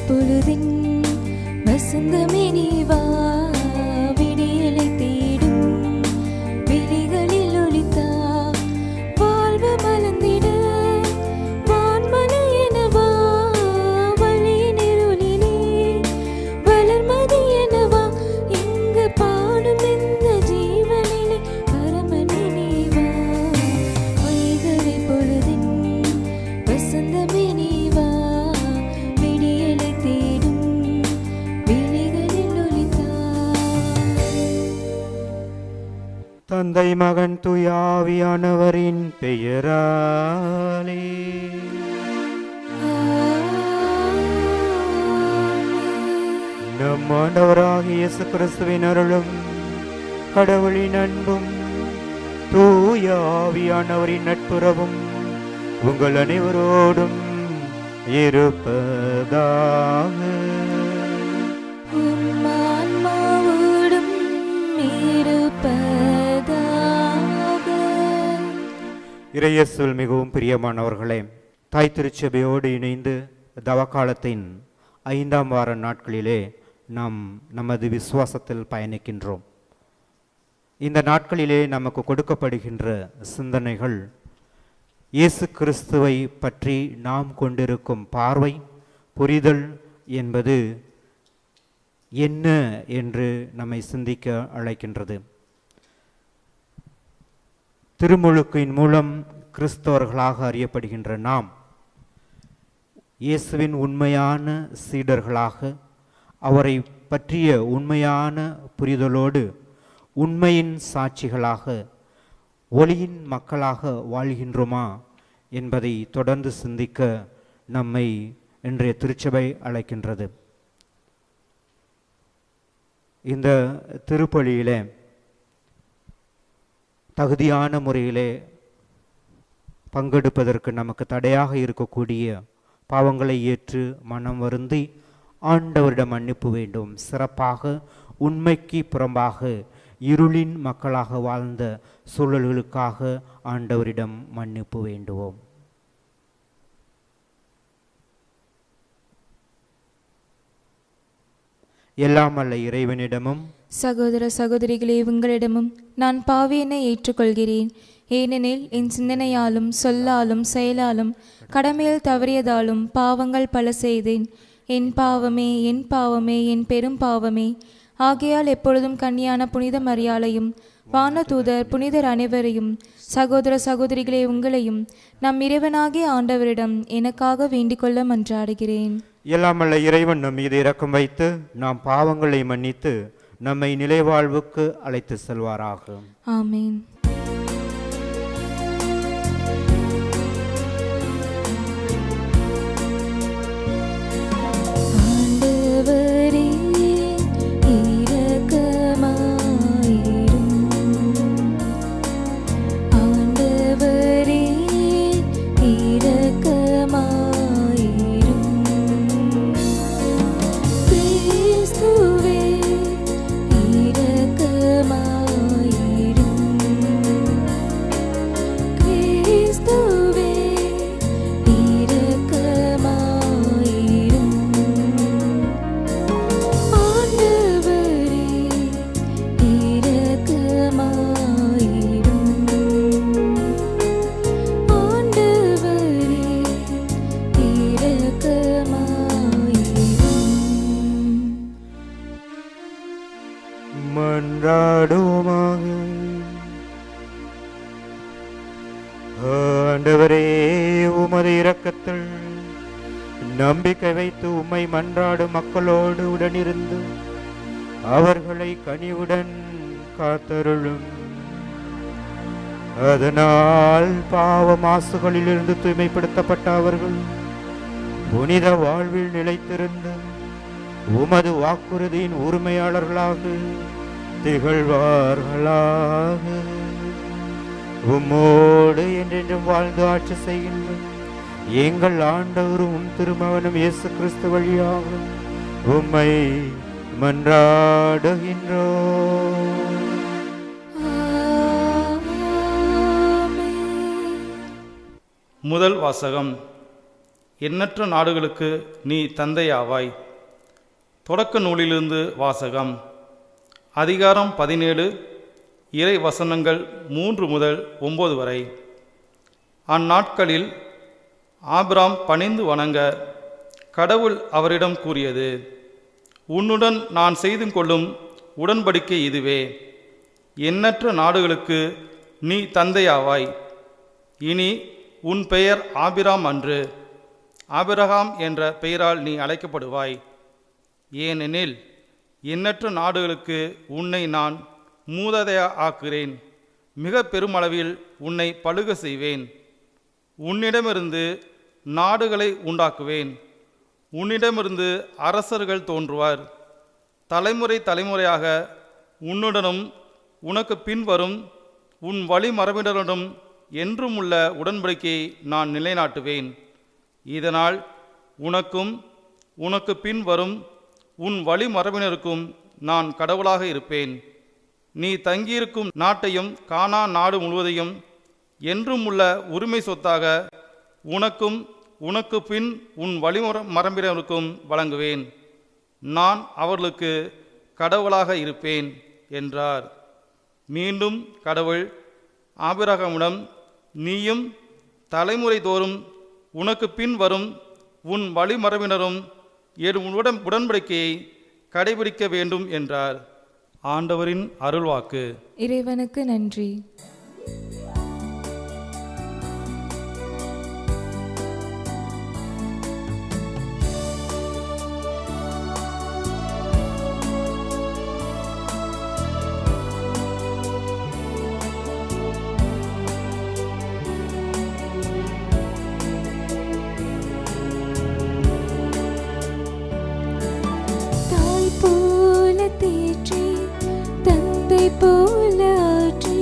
பொழுதின் வசந்தமே நீ வா, விடியலை தேடும் விழிகளில் ஒளித்தா, வாழ்வு மலர்ந்திட வான்மலை எனவா, வழியின் இருளிலே வளர்மதி எனவா, இங்கு பாடும் இந்த ஜீவனிலே பரமனே நீ வா, வைகரை பொழுதின் வசந்தமே நீ வா, விடியலை தேடும் விழிகளில் ஒளித்தா. தந்தை மகன் தூய ஆவியானவரின் பெயராலே நம் ஆண்டவராகிய இயேசு கிறிஸ்துவின் அருளும் கடவுளின் அன்பும் தூய ஆவியானவரின் நட்புறவும் உங்கள் அனைவரோடும் இருப்பதாக. உம் ஆன்மாவோடும் இருப்பதாக. இறையேசுவில் மிகவும் பிரியமானவர்களே, தாய் திருச்சபையோடு இணைந்து தவக்காலத்தின் 5ஆம் வார நாட்களிலே நாம் நமது விசுவாசத்தில் பயணிக்கின்றோம். இந்த நாட்களிலே நமக்கு கொடுக்கப்படுகின்ற சிந்தனைகள் இயேசு கிறிஸ்துவை பற்றி நாம் கொண்டிருக்கும் பார்வை, புரிதல் என்பது என்ன என்று நம்மை சிந்திக்க அழைக்கின்றது. திருமுழுக்கின் மூலம் கிறிஸ்தவர்களாக அறியப்படுகின்ற நாம் இயேசுவின் உண்மையான சீடர்களாக, அவரை பற்றிய உண்மையான புரிதலோடு உண்மையின் சாட்சிகளாக, ஒளியின் மக்களாக வாழ்கின்றோமா என்பதை தொடர்ந்து சிந்திக்க நம்மை இன்றைய திருச்சபை அழைக்கின்றது. இந்த திருப்பலியிலே தகுதியான முறையிலே பங்கெடுப்பதற்கு நமக்கு தடையாக இருக்கக்கூடிய பாவங்களை ஏற்று மனம் வருந்தி ஆண்டவரிடம் மன்னிப்பு வேண்டும். சிறப்பாக உண்மைக்கு புறம்பாக இருளின் மக்களாக வாழ்ந்த சூழல்களுக்காக ஆண்டவரிடம் மன்னிப்பு வேண்டுவோம். எல்லாம் அல்ல இறைவனிடமும் சகோதர சகோதரிகளே, உங்களிடமும் நான் பாவியனை ஏற்றுக்கொள்கிறேன். ஏனெனில் என் சிந்தனையாலும் சொல்லாலும் செயலாலும் கடமையில் தவறியதாலும் பாவங்கள் பல செய்தேன். என் பாவமே, என் பாவமே, என் பெரும் பாவமே. ஆகையால் எப்பொழுதும் கன்னியான புனித மரியாளையும் வானதூதர் புனிதர் அனைவரையும் சகோதர சகோதரிகளே உங்களையும் நம் இறைவனாகிய ஆண்டவரிடம் எனக்காக வேண்டிக்கொள்ள மன்றாடுகிறேன். எல்லாமல்ல இறைவன் நம் மீது இரக்கம் வைத்து நாம் பாவங்களை மன்னித்து நம்மை நிலைவாழ்வுக்கு அழைத்து செல்வாராக. ஆமேன். ஆண்டவரே, உமது இரக்கத்தில் நம்பிக்கை வைத்து உம்மை மன்றாடும் மக்களோடு உடனிருந்து அவர்களை கனிவுடன் காத்தருளும். அதனால் பாவ மாசுகளிலிருந்து தூய்மைப்படுத்தப்பட்ட அவர்கள் புனித வாழ்வில் நிலைத்திருந்து உமது வாக்குறுதியின் உரிமையாளர்களாக திகழ்வார்களாக. உம்மோடு என்றென்றும் வாழ்ந்து ஆட்சி செய்கின்ற எங்கள் ஆண்டவரும் திருமகனும் இயேசு கிறிஸ்து வழியாக உம்மை மன்றாடுகின்றோம். முதல் வாசகம். எண்ணற்ற நாடுகளுக்கு நீ தந்தையாவாய். தொடக்க நூலிலிருந்து வாசகம். அதிகாரம் 17, இறை வசனங்கள் 3 முதல் 9 வரை. அந்நாட்களில் ஆபிராம் பணிந்து வணங்க கடவுள் அவரிடம் கூறியது, உன்னுடன் நான் செய்து கொள்ளும் உடன்படிக்கை இதுவே. எண்ணற்ற நாடுகளுக்கு நீ தந்தையாவாய். இனி உன் பெயர் ஆபிராம் அன்று, ஆபிரகாம் என்ற பெயரால் நீ அழைக்கப்படுவாய். ஏனெனில் எண்ணற்ற நாடுகளுக்கு உன்னை நான் மூதாதையா ஆக்குகிறேன். மிக பெருமளவில் உன்னை பலுக செய்வேன். உன்னிடமிருந்து நாடுகளை உண்டாக்குவேன். உன்னிடமிருந்து அரசர்கள் தோன்றுவார். தலைமுறை தலைமுறையாக உன்னுடனும் உனக்கு பின்வரும் உன் வழிமரபினருடனும் என்றும் உள்ள உடன்படிக்கையை நான் நிலைநாட்டுவேன். இதனால் உனக்கும் உனக்கு பின்வரும் உன் வழிமரபினருக்கும் நான் கடவுளாக இருப்பேன். நீ தங்கியிருக்கும் நாட்டையும் கானான் நாடு முழுவதையும் என்றும் உள்ள உரிமை சொத்தாக உனக்கும் உனக்கு பின் உன் வழிமரபினருக்கும் வழங்குவேன். நான் அவர்களுக்கு கடவுளாக இருப்பேன் என்றார். மீண்டும் கடவுள் ஆபிரகாமிடம், நீயும் தலைமுறை தோறும் உனக்கு பின் வரும் உன் வழிமரபினரும் என் உடன்படிக்கையை கடைபிடிக்க வேண்டும் என்றார். ஆண்டவரின் அருள்வாக்கு. இறைவனுக்கு நன்றி. போல தேற்றி தந்தை போல ஆற்றி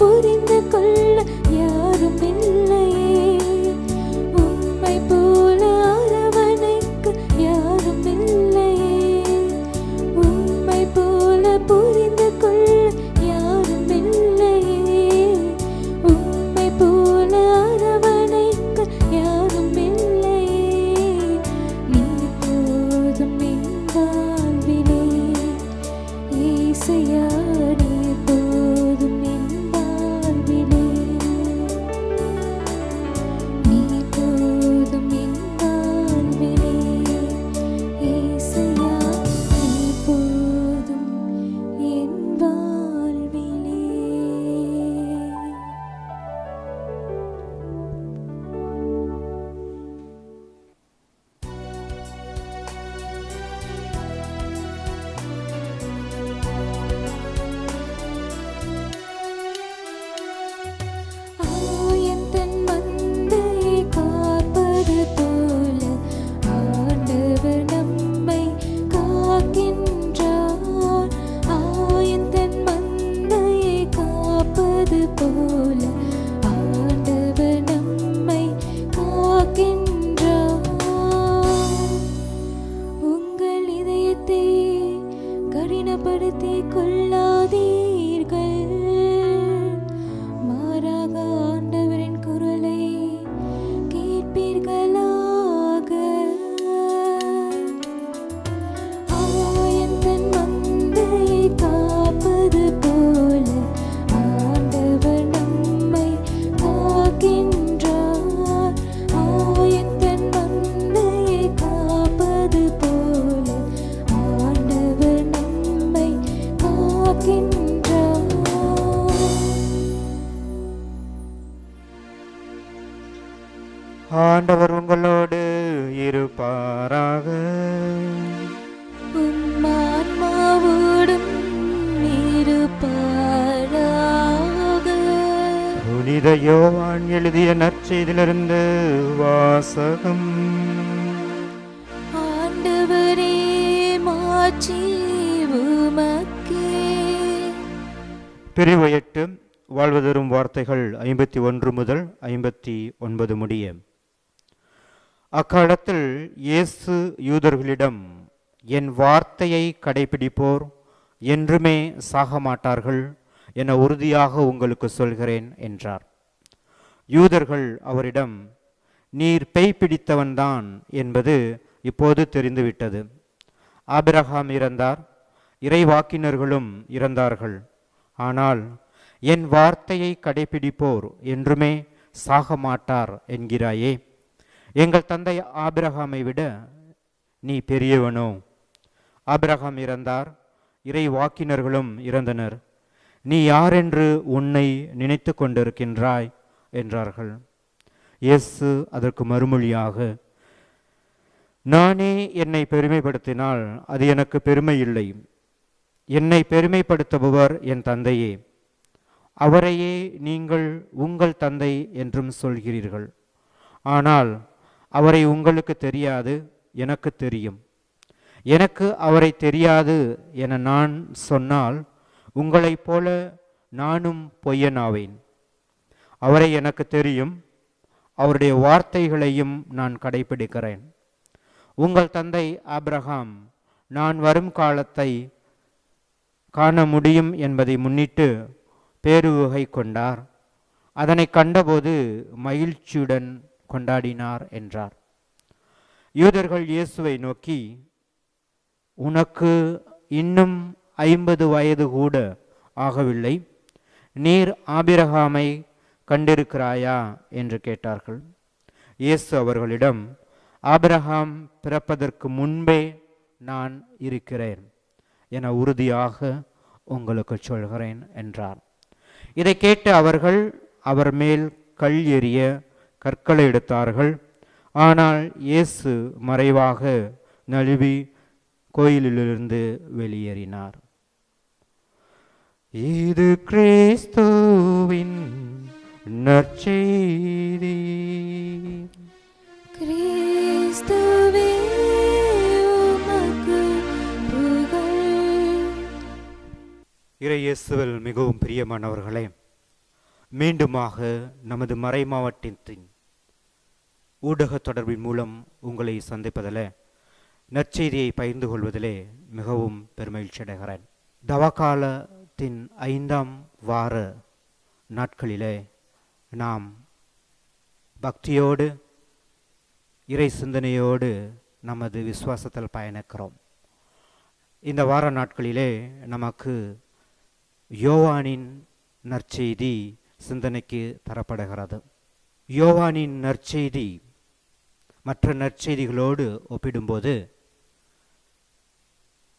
புரிந்து கொள்ள யாரும் இல்லையே. உம்மை போல அரவணைக்க யாரும் இல்லையே. உம்மை போல புரிந்து கொள்ள யாரும் இல்லையே. உம்மை போல அரவணைக்க யாரும் இல்லையே. நீ போதும் என் வாழ்விலே ஏசையா, நீ போதும் என் வாழ்விலே. நீ போதும் என் வாழ்விலே ஏசையா, நீ போதும் என் வாழ்விலே. ஆயன் தன் மந்தையை காப்பது போல ஆண்டவர் நம்மை காக்கின்றார். ஆயன் தன் மந்தையை காப்பது போல ஆண்டவர் நம்மை காக்கின்றார். உங்கள் இதயத்தை கடினப்படுத்திக் கொள்ளாதீர்கள். மாறாக ஆண்டவரின் குரலை கேட்பீர்களாக. ஆயன் தன் மந்தையை காப்பது போல ஆண்டவர் நம்மை காக்கின்றார். ஆயன் தன் மந்தையை காப்பது போல ஆண்டவர் நம்மை காக்கின்றார். ஆண்டவர் உங்களோடு இருப்பாராக. உம் ஆன்மாவோடும் இருப்பாராக. புனித யோவான் எழுதிய நற்செய்தியிலிருந்து வாசகம். ஆண்டவரே, மாட்சி உமக்கே. பிரிவு 8 வாழ்வு தரும் வார்த்தைகள் 51 முதல் 59 முடிய. அக்காலத்தில் இயேசு யூதர்களிடம், என் வார்த்தையை கடைபிடிப்போர் என்றுமே சாக மாட்டார்கள் என உறுதியாக உங்களுக்கு சொல்கிறேன் என்றார். யூதர்கள் அவரிடம், நீர் பேய் பிடித்தவன்தான் என்பது இப்போது தெரிந்துவிட்டது. ஆபிரகாம் இறந்தார், இறைவாக்கினர்களும் இறந்தார்கள். ஆனால் என் வார்த்தையை கடைபிடிப்போர் என்றுமே சாக மாட்டார் என்கிறாயே. எங்கள் தந்தை ஆபிரகாமை விட நீ பெரியவனோ? ஆபிரகாம் இறந்தார், இறைவாக்கினர்களும் இறந்தனர். நீ யாரென்று உன்னை நினைத்து கொண்டிருக்கின்றாய் என்றார்கள். இயேசு அதற்கு மறுமொழியாக, நானே என்னை பெருமைப்படுத்தினால் அது எனக்கு பெருமை இல்லை. என்னை பெருமைப்படுத்துபவர் என் தந்தையே. அவரையே நீங்கள் உங்கள் தந்தை என்றும் சொல்கிறீர்கள். ஆனால் அவரை உங்களுக்கு தெரியாது, எனக்கு தெரியும். எனக்கு அவரை தெரியாது என நான் சொன்னால் உங்களைப் போல நானும் பொய்யனாவேன். அவரை எனக்கு தெரியும், அவருடைய வார்த்தைகளையும் நான் கடைபிடிக்கிறேன். உங்கள் தந்தை ஆபிரகாம் நான் வரும் காலத்தை காண முடியும் என்பதை முன்னிட்டு பேருவகை கொண்டார். அதனை கண்டபோது மகிழ்ச்சியுடன் கொண்டாடினார் என்றார். யூதர்கள் இயேசுவை நோக்கி, உனக்கு இன்னும் 50 வயது கூட ஆகவில்லை, நீர் ஆபிரகாமை கண்டிருக்கிறாயா என்று கேட்டார்கள். இயேசு அவர்களிடம், ஆபிரகாம் பிறப்பதற்கு முன்பே நான் இருக்கிறேன் என உறுதியாக உங்களுக்கு சொல்கிறேன் என்றார். இதை கேட்டு அவர்கள் அவர் மேல் கல் எறிய கற்களை எடுத்தார்கள். ஆனால் இயேசு மறைவாக நழுவி கோயிலிலிருந்து வெளியேறினார். இது கிறிஸ்துவின் நற்செய்தி. கிறிஸ்துவே உமக்கு புகழ். இறையேசுவில் மிகவும் பிரியமானவர்களே, மீண்டுமாக நமது மறைமாவட்டத்தின் ஊடக தொடர்பின் மூலம் உங்களை சந்திப்பதில் நற்செய்தியை பகிர்ந்து கொள்வதிலே மிகவும் பெருமகிழ்ச்சி அடைகிறேன். தவக்காலத்தின் 5ஆம் வார நாட்களிலே நாம் பக்தியோடு இறை சிந்தனையோடு நமது விசுவாசத்தில் பயணிக்கிறோம். இந்த வார நாட்களிலே நமக்கு யோவானின் நற்செய்தி சிந்தனைக்கு தரப்படுகிறது. யோவானின் நற்செய்தி மற்ற நற்செய்திகளோடு ஒப்பிடும்போது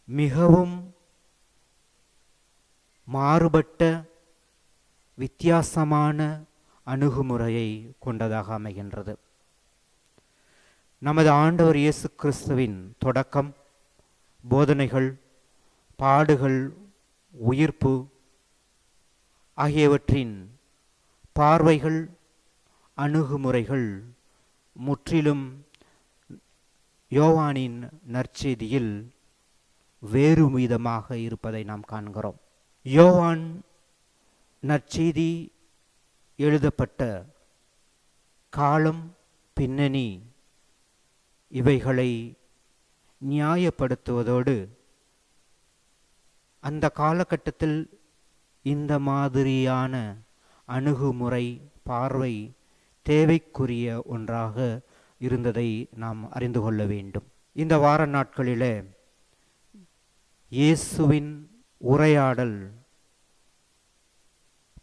மிகவும் மாறுபட்ட வித்தியாசமான அணுகுமுறையை கொண்டதாக அமைகின்றது. நமது ஆண்டவர் இயேசு கிறிஸ்துவின் தொடக்கம், போதனைகள், பாடுகள், உயிர்ப்பு ஆகியவற்றின் பார்வைகள், அணுகுமுறைகள் முற்றிலும் யோவானின் நற்செய்தியில் வேறு விதமாக இருப்பதை நாம் காண்கிறோம். யோவான் நற்செய்தி எழுதப்பட்ட காலம், பின்னணி இவைகளை நியாயப்படுத்துவதோடு அந்த காலகட்டத்தில் இந்த மாதிரியான அணுகுமுறை, பார்வை தேவைக்குரிய ஒன்றாக இருந்ததை நாம் அறிந்து கொள்ள வேண்டும். இந்த வார நாட்களிலே இயேசுவின் உரையாடல்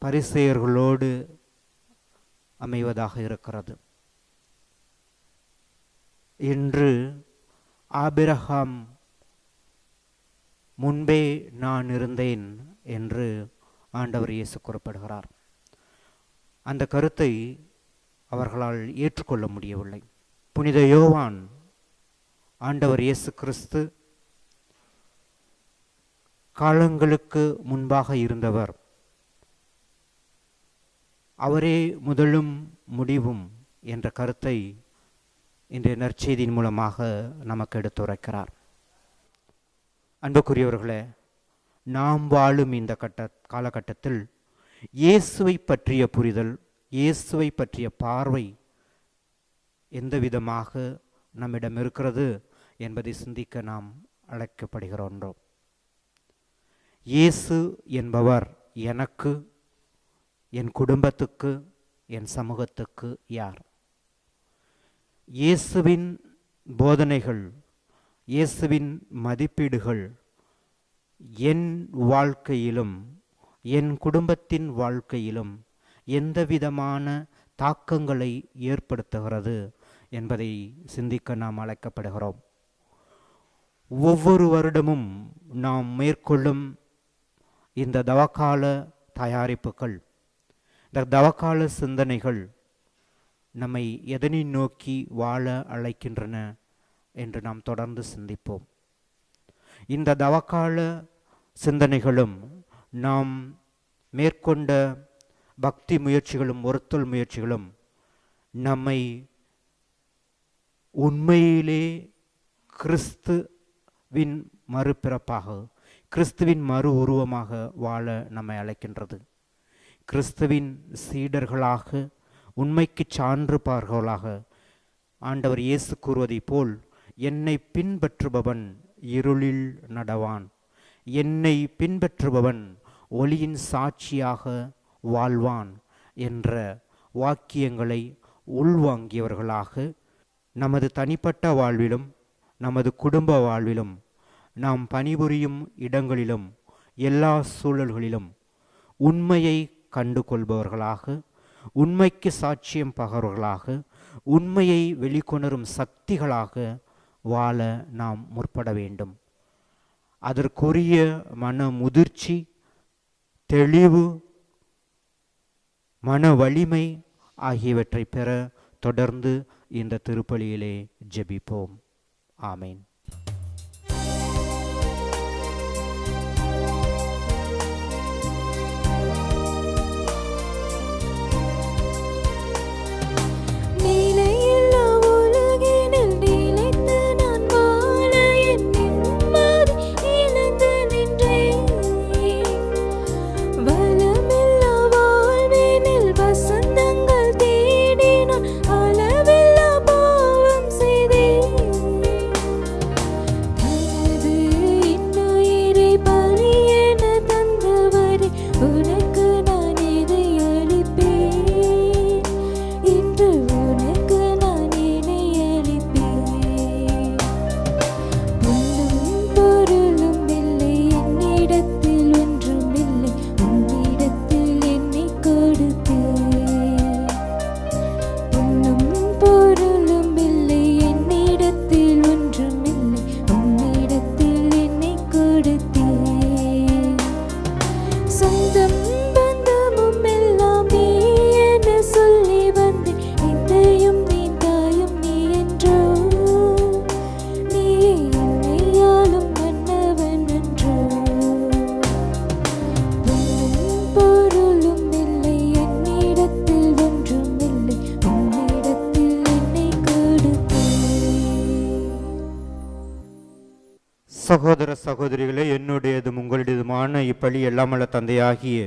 பரிசேயர்களோடு அமைவதாக இருக்கிறது. இன்று ஆபிரகாம் முன்பே நான் இருந்தேன் என்று ஆண்டவர் இயேசு குறிப்பிடுகிறார். அந்த கருத்தை அவர்களால் ஏற்றுக்கொள்ள முடியவில்லை. புனித யோவான் ஆண்டவர் இயேசு கிறிஸ்து காலங்களுக்கு முன்பாக இருந்தவர், அவரே முதலும் முடிவும் என்ற கருத்தை இன்றைய நற்செய்தியின் மூலமாக நமக்கு எடுத்துரைக்கிறார். அன்புக்குரியவர்களே, நாம் வாழும் இந்த காலகட்டத்தில் இயேசுவை பற்றிய புரிதல், இயேசுவை பற்றிய பார்வை எந்த விதமாக நம்மிடம் இருக்கிறது என்பதை சிந்திக்க நாம் அழைக்கப்படுகிறோம். இயேசு என்பவர் எனக்கு, என் குடும்பத்துக்கு, என் சமூகத்துக்கு யார்? இயேசுவின் போதனைகள், இயேசுவின் மதிப்பீடுகள் என் வாழ்க்கையிலும் என் குடும்பத்தின் வாழ்க்கையிலும் எந்த விதமான தாக்கங்களை ஏற்படுத்துகிறது என்பதை சிந்திக்க நாம் அழைக்கப்படுகிறோம். ஒவ்வொரு வருடமும் நாம் மேற்கொள்ளும் இந்த தவக்கால தயாரிப்புகள், இந்த தவக்கால சிந்தனைகள் நம்மை எதனை நோக்கி வாழ அழைக்கின்றன என்று நாம் தொடர்ந்து சிந்திப்போம். இந்த தவக்கால சிந்தனைகளும் நாம் மேற்கொண்ட பக்தி முயற்சிகளும் ஒருத்தல் முயற்சிகளும் நம்மை உண்மையிலே கிறிஸ்துவின் மறுபிறப்பாக, கிறிஸ்துவின் மறு உருவமாக வாழ நம்மை அழைக்கின்றது. கிறிஸ்துவின் சீடர்களாக, உண்மைக்கு சான்றுபார்களாக ஆண்டவர் இயேசு கூறுவதை போல், என்னை பின்பற்றுபவன் இருளில் நடவான், என்னை பின்பற்றுபவன் ஒளியின் சாட்சியாக வாழ்வான் என்ற வாக்கியங்களை உள்வாங்கியவர்களாக நமது தனிப்பட்ட வாழ்விலும் நமது குடும்ப வாழ்விலும் நாம் பணிபுரியும் இடங்களிலும் எல்லா சூழல்களிலும் உண்மையை கண்டு கொள்பவர்களாக, உண்மைக்கு சாட்சியம் பகர்வர்களாக, உண்மையை வெளிக்கொணரும் சக்திகளாக வாழ நாம் முற்பட வேண்டும். அதற்குரிய மன முதிர்ச்சி, தெளிவு, மன வலிமை ஆகியவற்றை பெற தொடர்ந்து இந்த திருப்பலியிலே ஜெபிப்போம். ஆமேன். வளமில்லா வாழ்வினில் சகோதர சகோதரிகளே, என்னுடையதும் உங்களுடையதுமான இப்பலி எல்லாமல்ல தந்தையாகிய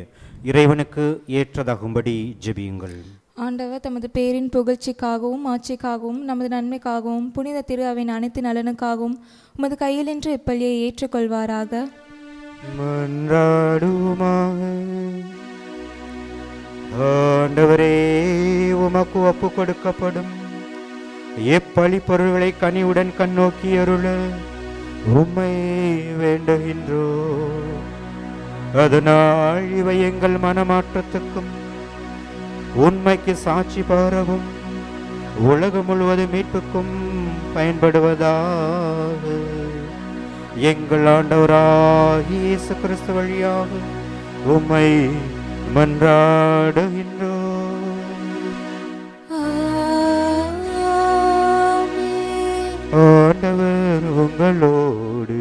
இறைவனுக்கு ஏற்றதாகும்படி ஜெபியுங்கள். ஆண்டவர் தமது பேரின் புகழ்ச்சிக்காகவும் ஆட்சிக்காகவும் நமது நன்மைக்காகவும் புனித திரு அவையின் அனைத்து நலனுக்காகவும் உமது கையில் இன்று இப்பலியை ஏற்றுக்கொள்வாராக. மன்றாடுவோமாக. ஆண்டவரே, உமக்கு ஒப்பு கொடுக்கப்படும் எப்பழி பொருள்களை கனிவுடன் கண்ணோக்கி அருள உம்மை வேண்டுகின்றோ. அதனால் இவை எங்கள் மனமாற்றத்துக்கும் உண்மைக்கு சாட்சி பாரவும் உலகம் முழுவதும் மீட்புக்கும் பயன்படுவதாக. எங்கள் ஆண்டவராகிய இயேசு கிறிஸ்து வழியாக உம்மை மன்றாடுகின்றோ. ஆண்டவர் உங்களோடு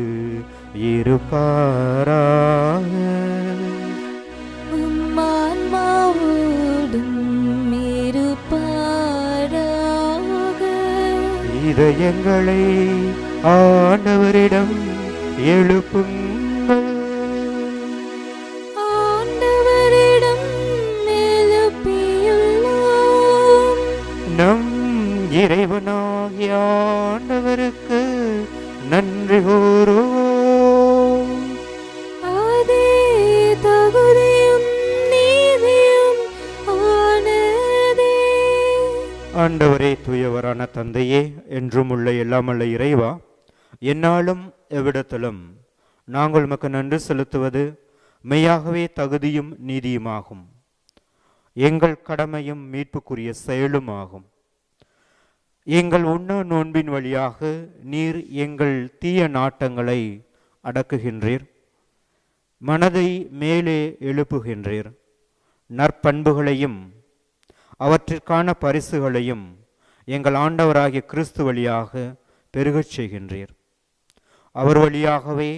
இருப்பாராக. இதயங்களை ஆண்டவரிடம் எழுப்புங்கள். ஆண்டவரிடம் எழுப்பியுள்ளோம். நம் இறைவனாகிய ஆண்டவருக்கு நன்றி கூறுவோம். அதே தகுதியும் நீதியும் ஆனதே. ஆண்டவரே, தூயவரான தந்தையே, என்றும் உள்ள எல்லாமல்ல இறைவா, என்னாலும் எவ்விடத்திலும் நாங்கள் உமக்கு நன்றி செலுத்துவது மெய்யாகவே தகுதியும் நீதியுமாகும். எங்கள் கடமையும் மீட்புக்குரிய செயலும் ஆகும். எங்கள் உண்ண நோன்பின் வழியாக நீர் எங்கள் தீய நாட்டங்களை அடக்குகின்றீர், மனதை மேலே எழுப்புகின்றீர், நற்பண்புகளையும் அவற்றிற்கான பரிசுகளையும் எங்கள் ஆண்டவராகிய கிறிஸ்து வழியாக பெருகச் செய்கின்றீர். அவர் வழியாகவே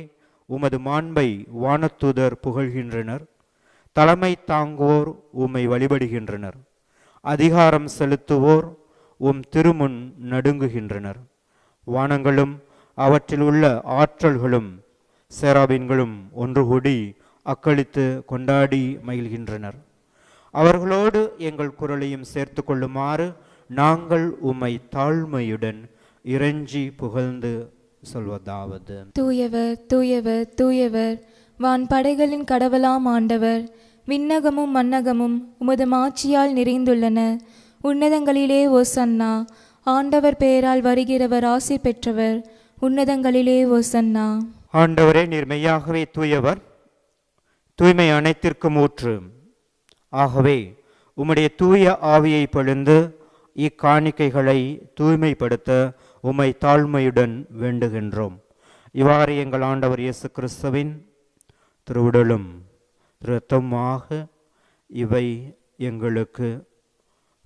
உமது மாண்பை வானத்தூதர் புகழ்கின்றனர், தலைமை தாங்குவோர் உம்மை வழிபடுகின்றனர், அதிகாரம் செலுத்துவோர் உம் திருமுன் நடுங்குகின்றனர். வானங்களும் அவற்றில் உள்ள ஆற்றல்களும் சேராபீன்களும் ஒன்று கூடி அக்களித்து கொண்டாடி மகிழ்கின்றனர். அவர்களோடு எங்கள் குரலையும் சேர்த்து கொள்ளுமாறு நாங்கள் உம்மை தாழ்மையுடன் இறைஞ்சி புகழ்ந்து சொல்வதாவது: தூயவர் தூயவர் தூயவர், வான் படைகளின் கடவுளாம் ஆண்டவர். விண்ணகமும் மன்னகமும் உமது மாட்சியால் நிறைந்துள்ளன. உன்னதங்களிலே ஓசன்னா. ஆண்டவர் பெயரால் வருகிறவர் ஆசி பெற்றவர். உன்னதங்களிலே ஓசன்னா. ஆண்டவரே, நீர் மெய்யாகவே தூயவர், தூய்மை அனைத்திற்கும் ஊற்று. ஆகவே உம்முடைய தூய ஆவியை பொழிந்து இக்காணிக்கைகளை தூய்மைப்படுத்த உம்மை தாழ்மையுடன் வேண்டுகின்றோம். இவ்வாறு எங்கள் ஆண்டவர் இயேசு கிறிஸ்துவின் திருவுடலும் இரத்தமாக இவை எங்களுக்கு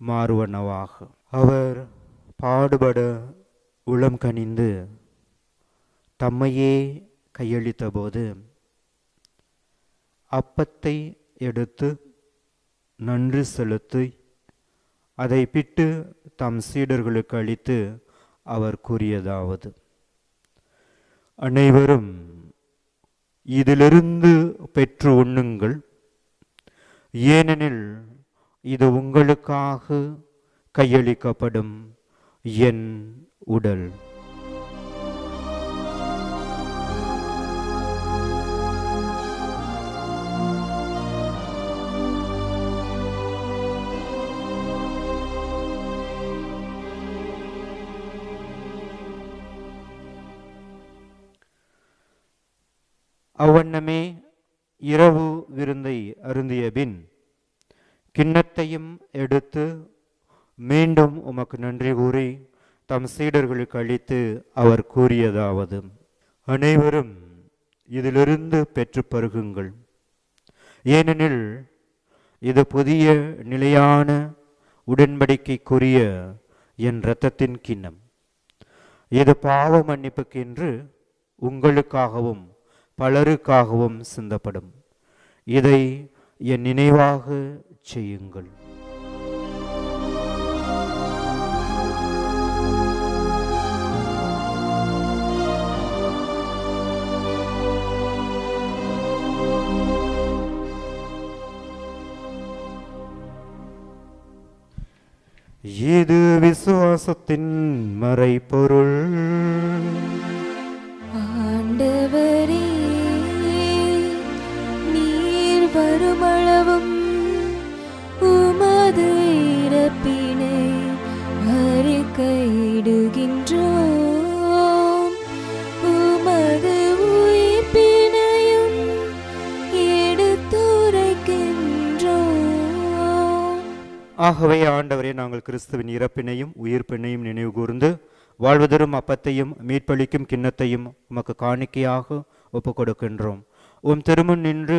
மாறுவனவாக. அவர் பாடுபட உளம் கனிந்து தம்மையே கையளித்த போது அப்பத்தை எடுத்து நன்றி செலுத்தி அதை பிட்டு தம் சீடர்களுக்கு அளித்து அவர் கூறியதாவது: அனைவரும் இதிலிருந்து பெற்று உண்ணுங்கள், ஏனெனில் இது உங்களுக்காக கையளிக்கப்படும் என் உடல். அவ்வண்ணமே இரவு விருந்தை அருந்திய பின் கிண்ணத்தையும் எடுத்து மீண்டும் உமக்கு நன்றி கூறி தம் சீடர்களுக்கு அளித்து அவர் கூறியதாவது: அனைவரும் இதிலிருந்து பெற்று பருகுங்கள், ஏனெனில் இது புதிய நிலையான உடன்படிக்கைக்குரிய என் இரத்தத்தின் கிண்ணம். இது பாவ மன்னிப்புக்கென்று உங்களுக்காகவும் பலருக்காகவும் சிந்தப்படும். இதை என் நினைவாக செய்யுங்கள். இது விசுவாசத்தின் மறைபொருள். ஆண்டவரே, நீர் வருமளவும் உமது இறப்பினை அறிக்கையிடுகின்றோம், உமது உயிர்ப்பினையும் எடுத்துரைக்கின்றோம். ஆகவே ஆண்டவரே, நாங்கள் கிறிஸ்துவின் இறப்பினையும் உயிர்ப்பினையும் நினைவு கூர்ந்து வாழ்வதரும் அப்பத்தையும் மீட்பளிக்கும் கிண்ணத்தையும் உமக்கு காணிக்கையாக ஒப்புக் கொடுக்கின்றோம். உம் திருமுன் நின்று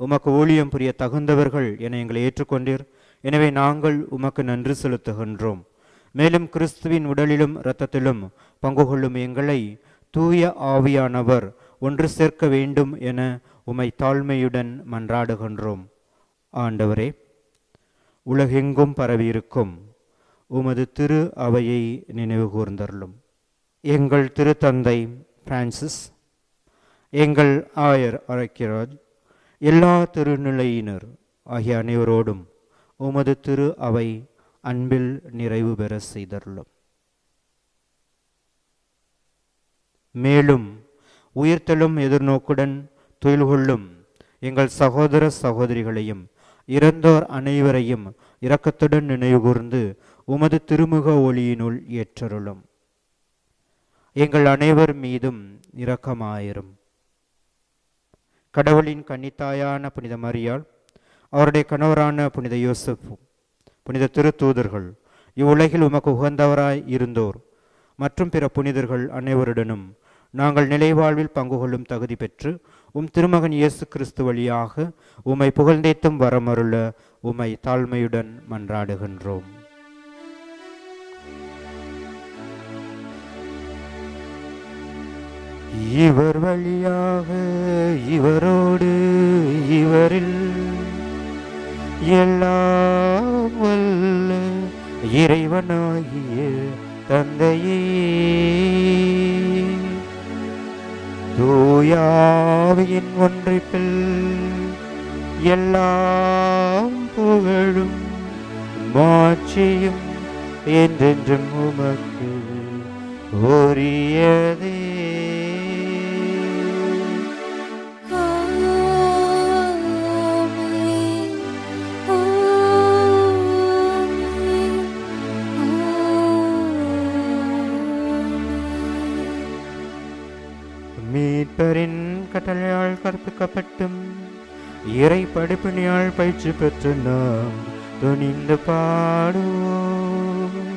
உமக்கு ஊழியம் புரிய தகுந்தவர்கள் என எங்களை ஏற்றுக்கொண்டீர். எனவே நாங்கள் உமக்கு நன்றி செலுத்துகின்றோம். மேலும் கிறிஸ்துவின் உடலிலும் இரத்தத்திலும் பங்கு கொள்ளும் எங்களை தூய ஆவியானவர் ஒன்று சேர்க்க வேண்டும் என உமை தாழ்மையுடன் மன்றாடுகின்றோம். ஆண்டவரே, உலகெங்கும் பரவியிருக்கும் உமது திரு அவையை நினைவு கூர்ந்தருளும். எங்கள் திருத்தந்தை பிரான்சிஸ், எங்கள் ஆயர் அரக்கிராஜ், எல்லா திருநிலையினர் ஆகிய அனைவரோடும் உமது திரு அவை அன்பில் நிறைவு பெற செய்தருளும். மேலும் உயிர்த்தெழும் எதிர்நோக்குடன் துயில் கொள்ளும் எங்கள் சகோதர சகோதரிகளையும் இறந்தோர் அனைவரையும் இரக்கத்துடன் நினைவுகூர்ந்து உமது திருமுக ஒளியினுள் ஏற்றருளும். எங்கள் அனைவர் மீதும் இரக்கமாயிரும். கடவுளின் கன்னித்தாயான புனித மரியாள், அவருடைய கணவரான புனித யோசப்பு, புனித திருத்தூதர்கள், இவ்வுலகில் உமக்கு உகந்தவராய் இருந்தோர் மற்றும் பிற புனிதர்கள் அனைவருடனும் நாங்கள் நிலைவாழ்வில் பங்கு கொள்ளும் தகுதி பெற்று உம் திருமகன் இயேசு கிறிஸ்து வழியாக உம்மை புகழ்ந்தேத்தும் வரமருள உம்மை தாழ்மையுடன் மன்றாடுகின்றோம். இவர் வழியாக இவரோடு இவரில் எல்லாம் வல்ல இறைவனாகிய தந்தையே, தூயாவியின் ஒன்றிப்பில் எல்லாம் புகழும் மாட்சியும் என்றென்றும் உமக்கு உரியதே. மீட்பரின் கட்டளையால் கற்பிக்கப்பட்டும் இறை படிப்பினையால் பயிற்சி பெற்று நாம் துணிந்து பாடுவோம்.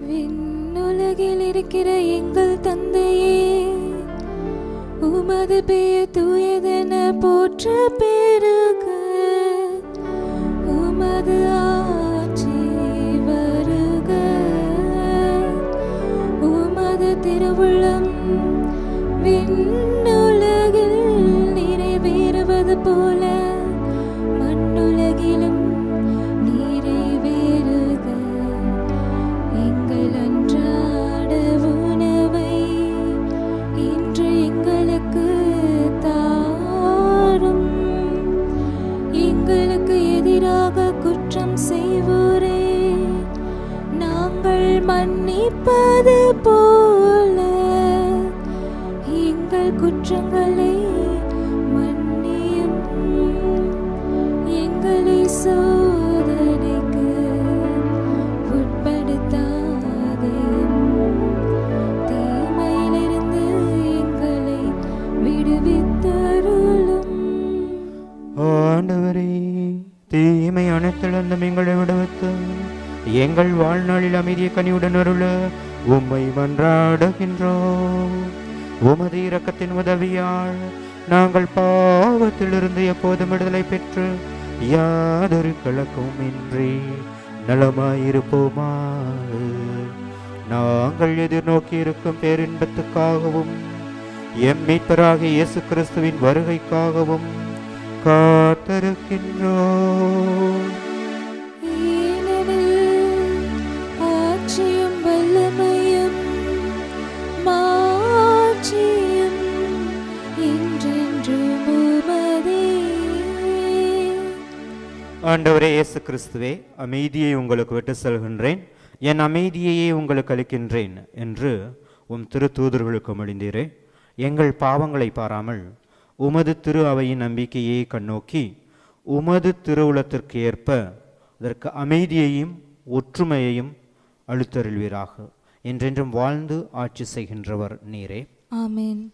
விண்ணுலகில் இருக்கிற எங்கள் தந்தையே, உமது பெயர் தூயதென போற்ற பெருக, உமது ஆட்சி வருக, உமது திருவுள்ளம் விண்ணுலகில் நிறைவேறுவது போல மண்ணுலகிலும் நிறைவேறுக. எங்கள் அன்றாட உணவை இன்று எங்களுக்கு தாரும். எங்களுக்கு எதிராக குற்றம் செய்வோரே நாங்கள் மன்னிப்பது போல எங்கள் குற்றங்களை மன்னியும். எங்களை சோதனைக்கு உட்படுத்தாதேயும், தீமையிலிருந்து எங்களை விடுவித்தருளும். ஆண்டவரே, தீமை அனைத்திலிருந்தும் எங்களை விடுவித்து எங்கள் வாழ்நாளில் அமைதிய கனியுடன் அருள உம்மை மன்றாடுகின்றோம். உமது இரக்கத்தின் உதவியால் நாங்கள் பாவத்திலிருந்து எப்போதும் விடுதலை பெற்று யாதொரு கலக்கமும் இன்றி நலமாயிருப்போமாக. நாங்கள் எதிர்நோக்கி இருக்கும் பேரின்பத்துக்காகவும் எம் மீட்பராகிய இயேசு கிறிஸ்துவின் வருகைக்காகவும் காத்திருக்கின்றோம். ஆட்சியும் வல்லமையும் மாட்சியும் என்றென்றும் உமதே. ஆண்டவரே இயேசு கிறிஸ்துவே, அமைதியை உங்களுக்கு விட்டு செல்கின்றேன், என் அமைதியையே உங்களுக்கு அளிக்கின்றேன் என்று உம் திரு தூதர்களுக்கு மொழிந்தீரே. எங்கள் பாவங்களை பாராமல் உமது திரு அவையின் நம்பிக்கையை கண்ணோக்கி உமது திருவுளத்திற்கு ஏற்ப அதற்கு அமைதியையும் ஒற்றுமையையும் அளித்தருள்வீராக. என்றென்றும் வாழ்ந்து ஆட்சி செய்கின்றவர் நீரே. ஆமென்.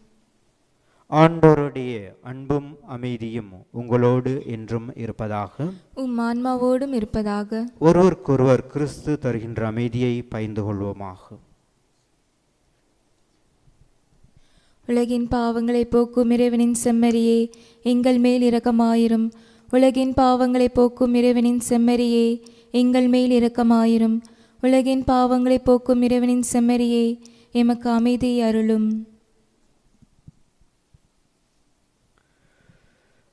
ஆண்டவருடைய அன்பும் அமைதியும் உங்களோடு என்றும் இருப்பதாக. உம் ஆன்மாவோடும் இருப்பதாக. ஒருவருக்கொருவர் கிறிஸ்து தருகின்ற அமைதியை பகிர்ந்து கொள்வோமாக. உலகின் பாவங்களை போக்கும் இறைவனின் செம்மறியே, எங்கள் மேல் இரக்கமாயிரும். உலகின் பாவங்களை போக்கும் இறைவனின் செம்மறியே, எங்கள் மேல் இரக்கமாயிரும். உலகின் பாவங்களை போக்கும் இறைவனின் செம்மறியே, எமக்கு அமைதி அருளும்.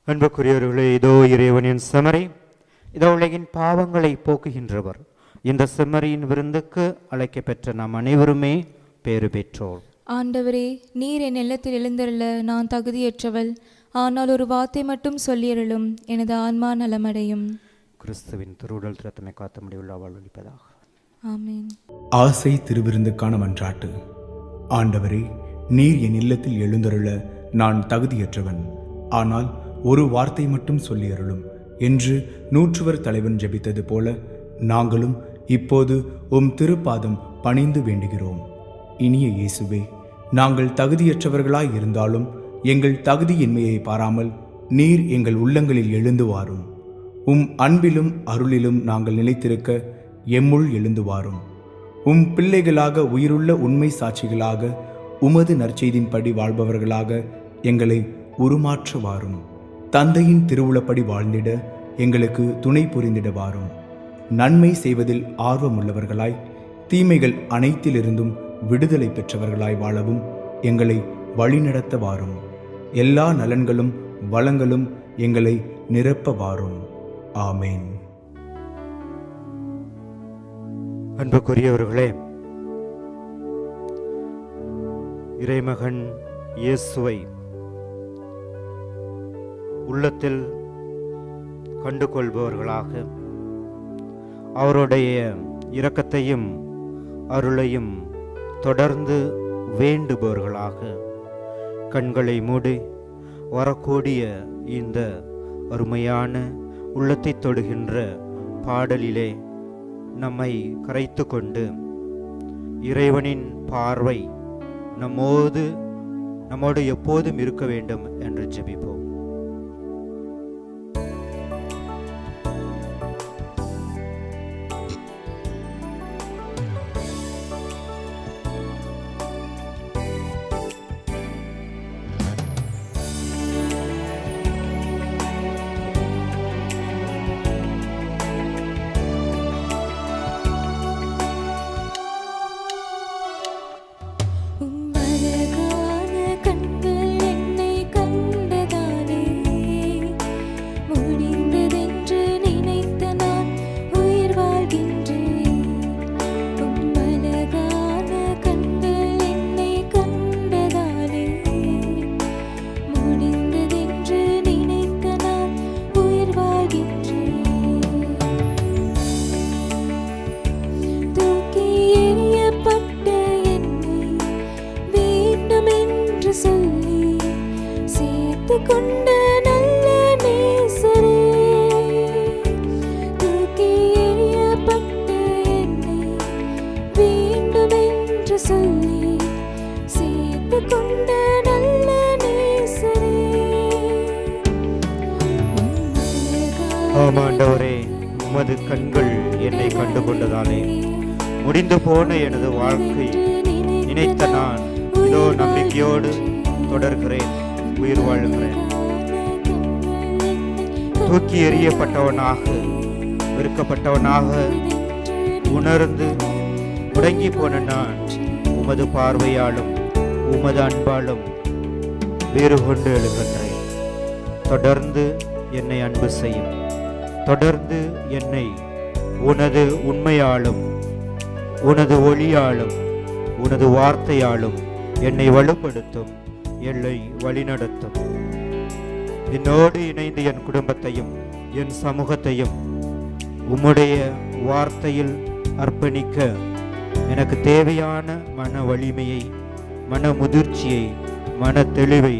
அன்புக்குரியவர்களே, இதோ இறைவனின் செம்மறி, இதோ உலகின் பாவங்களை போக்குகின்றவர். இந்த செம்மறியின் விருந்துக்கு அழைக்கப்பெற்ற நாம் அனைவருமே பேறு பெற்றோர். ஆண்டவரே, நீர் என் இல்லத்தில் எழுந்தருள நான் தகுதியற்றவள். ஆனால் ஒரு வார்த்தை மட்டும் சொல்லியருளும், எனது ஆன்மா நலமடையும். கிறிஸ்துவின் திருவுடல் திறத்தமை காத்த முடிவுள்ள வாழ்வளிப்பதாக. ஆமென். ஆசை திருவிருந்துக்கான மன்றாட்டு. ஆண்டவரே, நீர் என் இல்லத்தில் எழுந்தருள நான் தகுதியற்றவன். ஆனால் ஒரு வார்த்தை மட்டும் சொல்லியருளும் என்று நூற்றுவர் தலைவன் ஜெபித்தது போல நாங்களும் இப்போது உம் திருப்பாதம் பணிந்து வேண்டுகிறோம். இனிய இயேசுவே, நாங்கள் தகுதியற்றவர்களாய் இருந்தாலும் எங்கள் தகுதியின்மையை பாராமல் நீர் எங்கள் உள்ளங்களில் எழுந்து வாரும். உம் அன்பிலும் அருளிலும் நாங்கள் நிலைத்திருக்க எம்முள் எழுந்து வாரும். உம் பிள்ளைகளாக, உயிருள்ள உண்மை சாட்சிகளாக, உமது நற்செய்தின்படி வாழ்பவர்களாக எங்களை உருமாற்ற வாரும். தந்தையின் திருவுளப்படி வாழ்ந்திட எங்களுக்கு துணை புரிந்திட வாரும். நன்மை செய்வதில் ஆர்வமுள்ளவர்களாய், தீமைகள் அனைத்திலிருந்தும் விடுதலை பெற்றவர்களாய் வாழவும் எங்களை வழிநடத்த வாரும். எல்லா நலன்களும் வளங்களும் எங்களை நிரப்ப வாரும். ஆமேன். அன்புக்குரியவர்களே, இறைமகன் இயேசுவை உள்ளத்தில் கண்டுகொள்பவர்களாக, அவருடைய இரக்கத்தையும் அருளையும் தொடர்ந்து வேண்டுபவர்களாக கண்களை மூடி வரக்கூடிய இந்த அருமையான உள்ளத்தை தொடுகின்ற பாடலிலே நம்மை கரைத்து கொண்டு இறைவனின் பார்வை நம்மோடு எப்போதும் இருக்க வேண்டும் என்று ஜெபிப்போம். ஆண்டவரே, உமது கண்கள் என்னை கண்டு கொண்டதாலே முடிந்து போன எனது வாழ்க்கை நினைத்த நான் இதோ நம்பிக்கையோடு தொடர்கிறேன், உயிர் வாழுகிறேன். தூக்கி எறியப்பட்டவனாக, வெறுக்கப்பட்டவனாக உணர்ந்து முடங்கி போன நான் உமது பார்வையாலும் உமது அன்பாலும் வேறு கொண்டு எழுகின்றேன். தொடர்ந்து என்னை அன்பு செய்யும், தொடர்ந்து என்னை உனது உண்மையாலும் உனது ஒளியாலும் உனது வார்த்தையாலும் என்னை வலுப்படுத்தும், என்னை வழிநடத்தும். என்னோடு இணைந்து என் குடும்பத்தையும் என் சமூகத்தையும் உம்முடைய வார்த்தையில் அர்ப்பணிக்க எனக்கு தேவையான மன வலிமையை, மன முதிர்ச்சியை, மன தெளிவை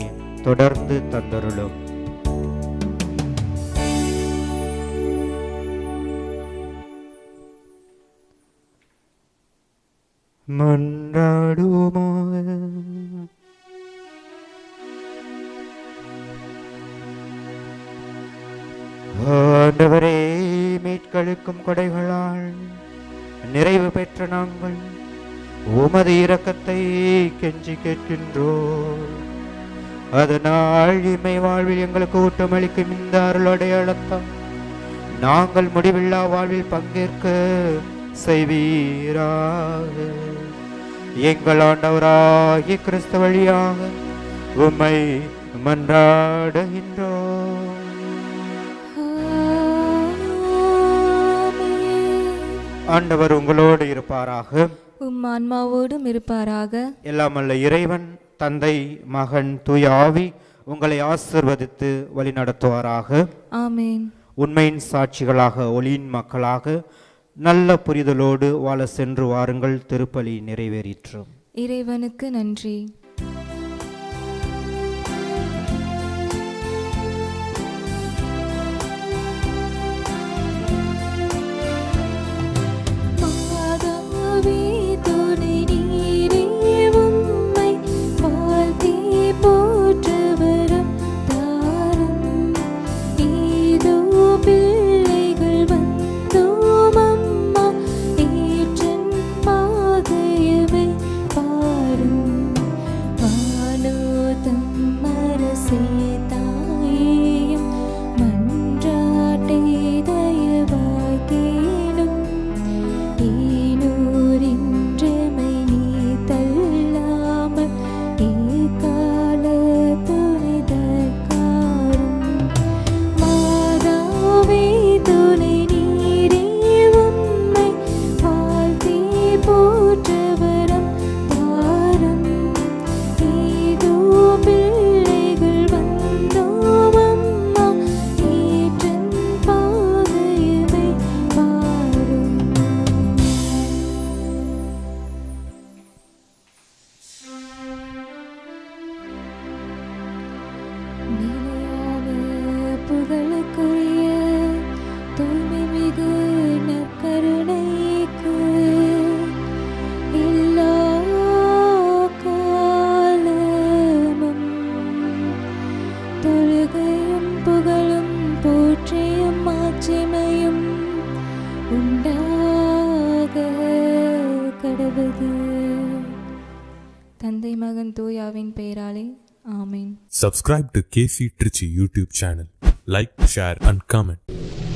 தொடர்ந்து தந்தருளும். மன்றாடுவோமாக. ஆண்டவரே, மீட்களுக்கும் கொடைகளால் நிறைவு பெற்ற நாங்கள் உமது இரக்கத்தை கெஞ்சி கேட்கின்றோம். அதனால் இம்மை வாழ்வில் எங்களுக்கு ஊட்டமளிக்கும் இந்த அருள் அடையாளத்தால் நாங்கள் முடிவில்லா வாழ்வில் பங்கேற்க செய்வீராக. எங்கள் ஆண்டவராகிய கிறிஸ்து வழியாக உம்மை மன்றாடுகின்றோம். ஆண்டவர் உங்களோடு இருப்பாராக, உம் ஆன்மாவோடும் இருப்பாராக. எல்லாம் வல்ல இறைவன் தந்தை, மகன், தூய ஆவி உங்களை ஆசிர்வதித்து வழி நடத்துவாராக. ஆமேன். உண்மையின் சாட்சிகளாக, ஒளியின் மக்களாக நல்ல புரிதலோடு வாழ சென்று வாருங்கள். திருப்பலி நிறைவேறிற்று. இறைவனுக்கு நன்றி. தந்தை, மகன், தூயாவின் பெயராலே ஆமேன். Subscribe to KC Trichy YouTube channel. Like, share and comment.